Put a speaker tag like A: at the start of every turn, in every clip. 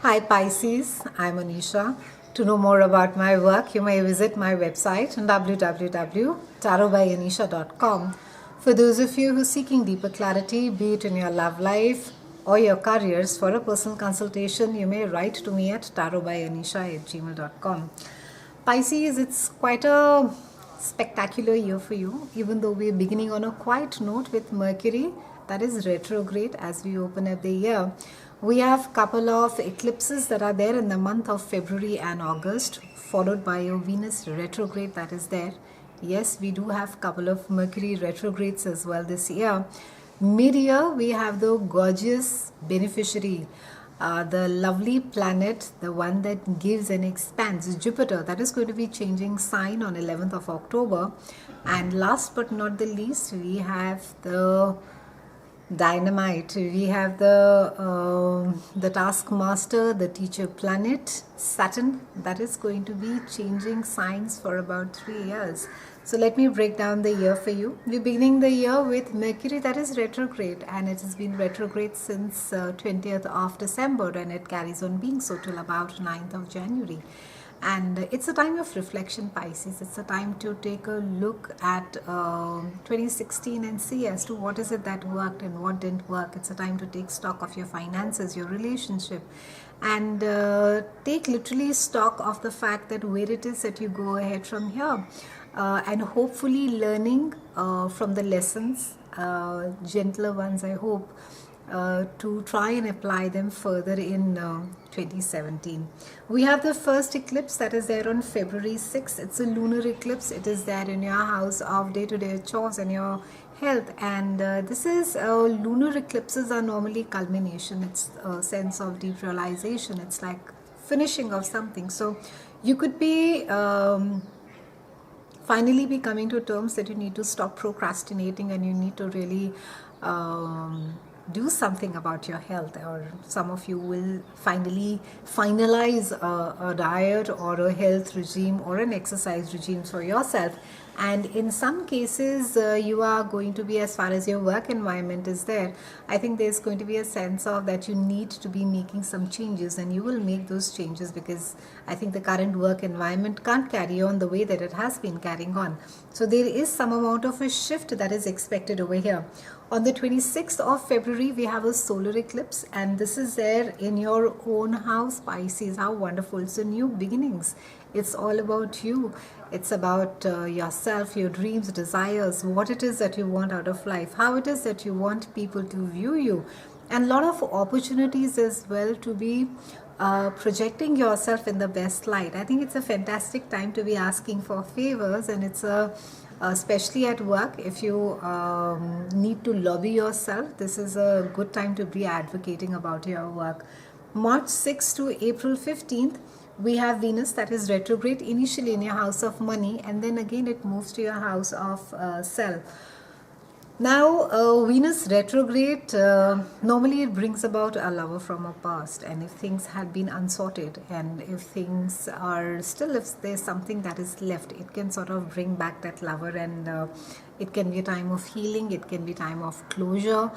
A: Hi Pisces, I'm Anisha. To know more about my work, you may visit my website www.tarotbyanisha.com. For those of you who are seeking deeper clarity, be it in your love life or your careers, for a personal consultation, you may write to me at tarotbyanisha@gmail.com. Pisces, it's quite a spectacular year for you, even though we're beginning on a quiet note with Mercury that is retrograde as we open up the year. We have couple of eclipses that are there in the month of February and August, followed by a Venus retrograde that is there. Yes, we do have couple of Mercury retrogrades as well this year. Mid-year, we have the gorgeous beneficiary, the lovely planet, the one that gives and expands, Jupiter, that is going to be changing sign on 11th of October. And last but not the least, we have the dynamite. We have the taskmaster, the teacher planet, Saturn, that is going to be changing signs for about 3 years. So let me break down the year for you. We're beginning the year with Mercury that is retrograde, and it has been retrograde since 20th of December, and it carries on being so till about 9th of January. And it's a time of reflection, Pisces. It's a time to take a look at 2016 and see as to what is it that worked and what didn't work. It's a time to take stock of your finances, your relationship, and take literally stock of the fact that where it is that you go ahead from here, and hopefully learning from the lessons, gentler ones I hope, to try and apply them further in 2017. We have the first eclipse that is there on February 6th. It's a lunar eclipse. It is there in your house of day-to-day chores and your health, and this is lunar eclipses are normally culmination. It's a sense of deep realization. It's like finishing of something. So you could be finally be coming to terms that you need to stop procrastinating and you need to really do something about your health, or some of you will finally finalize a diet or a health regime or an exercise regime for yourself. And in some cases you are going to be, as far as your work environment is there, I think there's going to be a sense of that you need to be making some changes, and you will make those changes because I think the current work environment can't carry on the way that it has been carrying on. So there is some amount of a shift that is expected over here. On the 26th of February, we have a solar eclipse, and this is there in your own house, Pisces. How wonderful. So new beginnings. It's all about you. It's about yourself, your dreams, desires, what it is that you want out of life, how it is that you want people to view you, and a lot of opportunities as well to be projecting yourself in the best light. I think it's a fantastic time to be asking for favors, and it's especially at work. If you need to lobby yourself, this is a good time to be advocating about your work. March 6th to April 15th, we have Venus that is retrograde initially in your house of money, and then again it moves to your house of self. Now, Venus retrograde, normally it brings about a lover from a past, and if things had been unsorted, and if things are still, if there's something that is left, it can sort of bring back that lover, and it can be a time of healing, it can be time of closure,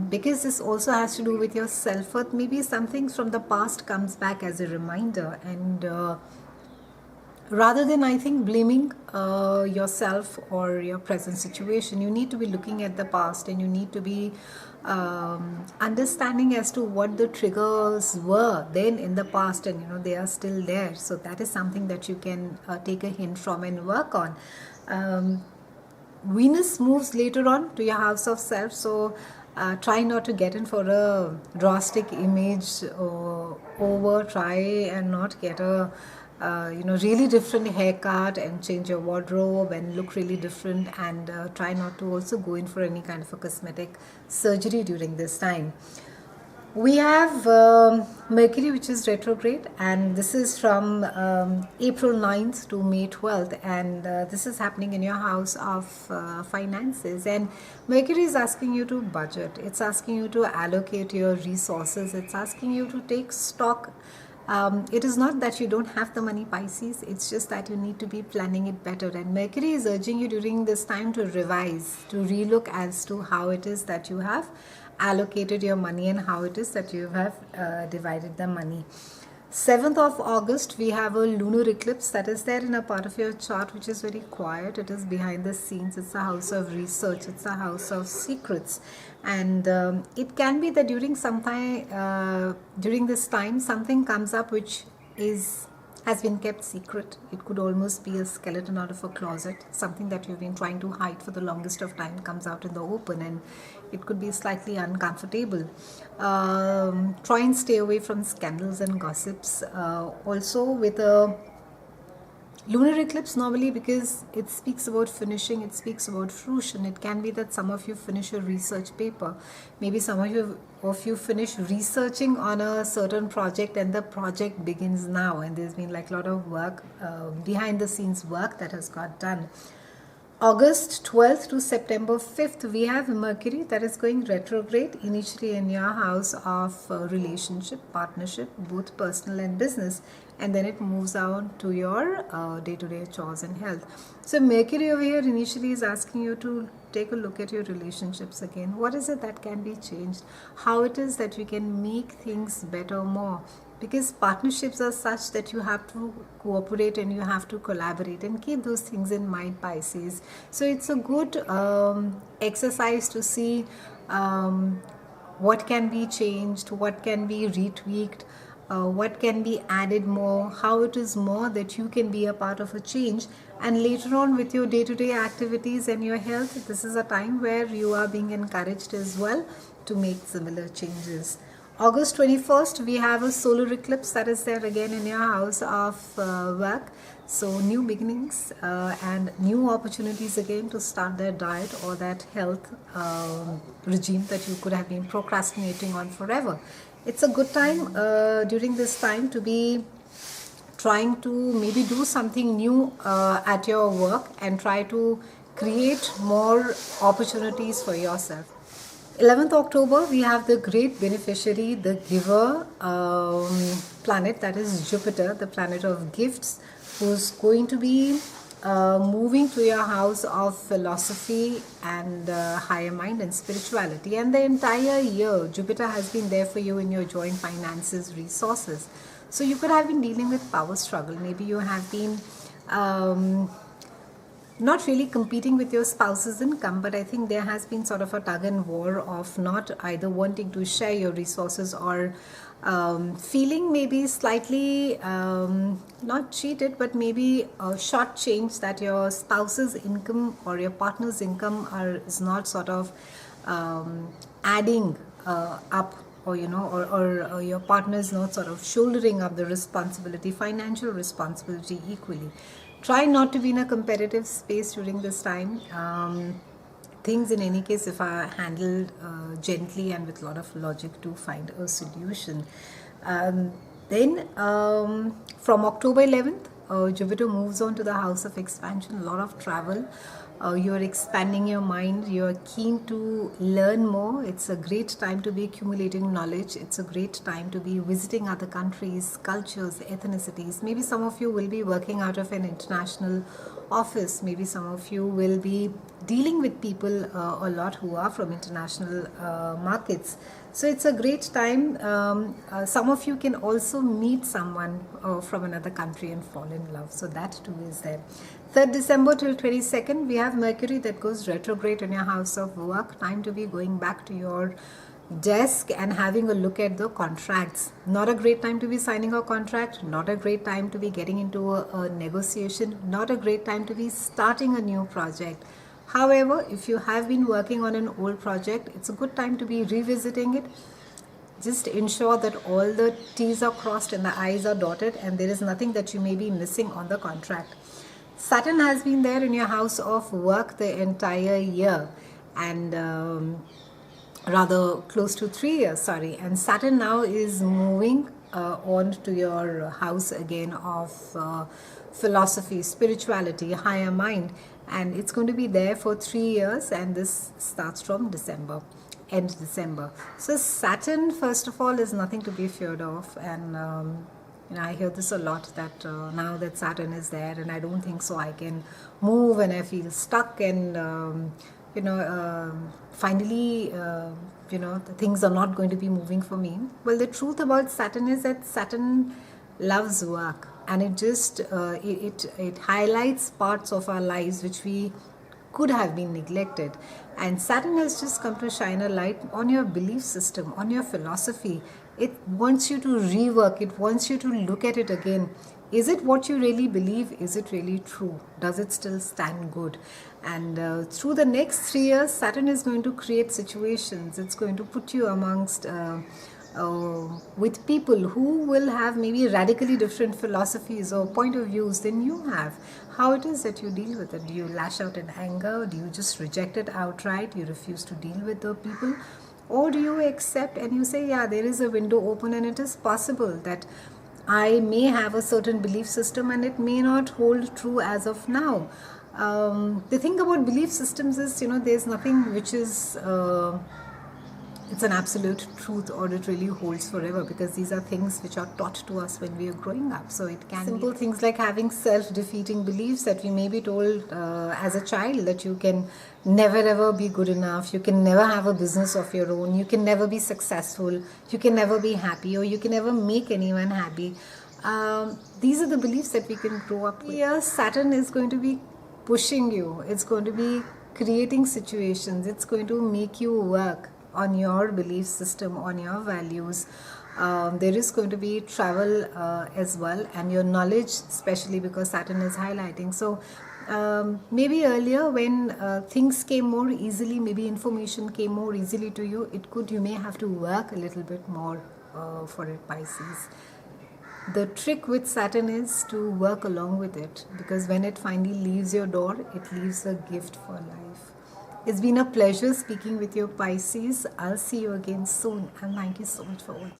A: because this also has to do with your self-worth. Maybe something from the past comes back as a reminder, and rather than, I think, blaming yourself or your present situation, you need to be looking at the past, and you need to be understanding as to what the triggers were then in the past, and they are still there. So that is something that you can take a hint from and work on. Venus moves later on to your house of self, so try not to get in for a drastic image over. Try and not get a really different haircut and change your wardrobe and look really different, and try not to also go in for any kind of a cosmetic surgery during this time. We have Mercury, which is retrograde, and this is from April 9th to May 12th, and this is happening in your house of finances. And Mercury is asking you to budget, it's asking you to allocate your resources, it's asking you to take stock. It is not that you don't have the money, Pisces, it's just that you need to be planning it better. And Mercury is urging you during this time to revise, to relook as to how it is that you have allocated your money and how it is that you have divided the money. 7th of August, we have a lunar eclipse that is there in a part of your chart which is very quiet. It is behind the scenes. It's a house of research. It's a house of secrets. And it can be that during this time, something comes up which has been kept secret. It could almost be a skeleton out of a closet. Something that you've been trying to hide for the longest of time comes out in the open, and it could be slightly uncomfortable. Try and stay away from scandals and gossips. Also with a lunar eclipse, normally, because it speaks about finishing, it speaks about fruition. It can be that some of you finish a research paper. Maybe some of you finish researching on a certain project, and the project begins now, and there's been like a lot of work, behind the scenes work that has got done. August 12th to September 5th, we have Mercury that is going retrograde initially in your house of relationship, partnership, both personal and business, and then it moves on to your day-to-day chores and health. So Mercury over here initially is asking you to take a look at your relationships again. What is it that can be changed? How it is that you can make things better more? Because partnerships are such that you have to cooperate and you have to collaborate, and keep those things in mind, Pisces. So it's a good exercise to see what can be changed, what can be retweaked, what can be added more, how it is more that you can be a part of a change. And later on with your day-to-day activities and your health, this is a time where you are being encouraged as well to make similar changes. August 21st, we have a solar eclipse that is there again in your house of work. So new beginnings and new opportunities again to start that diet or that health regime that you could have been procrastinating on forever. It's a good time during this time to be trying to maybe do something new at your work and try to create more opportunities for yourself. 11th October, we have the great beneficiary, the giver planet, that is Jupiter, the planet of gifts, who's going to be moving to your house of philosophy and higher mind and spirituality. And the entire year, Jupiter has been there for you in your joint finances, resources. So you could have been dealing with power struggle. Maybe you have been not really competing with your spouse's income, but I think there has been sort of a tug and war of not either wanting to share your resources or feeling maybe slightly not cheated, but maybe shortchanged, that your spouse's income or your partner's income is not sort of adding up, or or your partner is not sort of shouldering up the responsibility, financial responsibility equally. Try not to be in a competitive space during this time. Things in any case, if are handled gently and with a lot of logic, to find a solution. Then from October 11th, Jupiter moves on to the house of expansion, a lot of travel. You're expanding your mind, you're keen to learn more. It's a great time to be accumulating knowledge. It's a great time to be visiting other countries, cultures, ethnicities. Maybe some of you will be working out of an international office. Maybe some of you will be dealing with people a lot who are from international markets. So it's a great time. Some of you can also meet someone from another country and fall in love. So that too is there. 3rd December till 22nd, we have Mercury that goes retrograde in your house of work. Time to be going back to your desk and having a look at the contracts. Not a great time to be signing a contract, not a great time to be getting into a negotiation, not a great time to be starting a new project. However, if you have been working on an old project, it's a good time to be revisiting it. Just ensure that all the T's are crossed and the I's are dotted, and there is nothing that you may be missing on the contract. Saturn has been there in your house of work the entire year, and rather close to 3 years, sorry. And Saturn now is moving on to your house again of philosophy, spirituality, higher mind, and it's going to be there for 3 years, and this starts from December, end December. So Saturn, first of all, is nothing to be feared of, and I hear this a lot, that now that Saturn is there and I don't think so I can move and I feel stuck and finally, the things are not going to be moving for me. Well, the truth about Saturn is that Saturn loves work, and it highlights parts of our lives which we could have been neglected. And Saturn has just come to shine a light on your belief system, on your philosophy. It wants you to rework, it wants you to look at it again. Is it what you really believe? Is it really true? Does it still stand good? And through the next 3 years, Saturn is going to create situations. It's going to put you amongst with people who will have maybe radically different philosophies or point of views than you have. How it is that you deal with it? Do you lash out in anger? Do you just reject it outright? You refuse to deal with the people? Or do you accept and you say, yeah, there is a window open and it is possible that I may have a certain belief system and it may not hold true as of now. The thing about belief systems is, there's nothing which is it's an absolute truth or it really holds forever, because these are things which are taught to us when we are growing up. So it can simple things like having self-defeating beliefs that we may be told as a child that you can never ever be good enough, you can never have a business of your own, you can never be successful, you can never be happy, or you can never make anyone happy. These are the beliefs that we can grow up with. Here Saturn is going to be pushing you, it's going to be creating situations, it's going to make you work on your belief system, on your values. There is going to be travel as well, and your knowledge, especially because Saturn is highlighting. So maybe earlier when things came more easily, maybe information came more easily to you, you may have to work a little bit more for it, Pisces. The trick with Saturn is to work along with it, because when it finally leaves your door, it leaves a gift for life. It's been a pleasure speaking with you, Pisces. I'll see you again soon, and thank you so much for watching.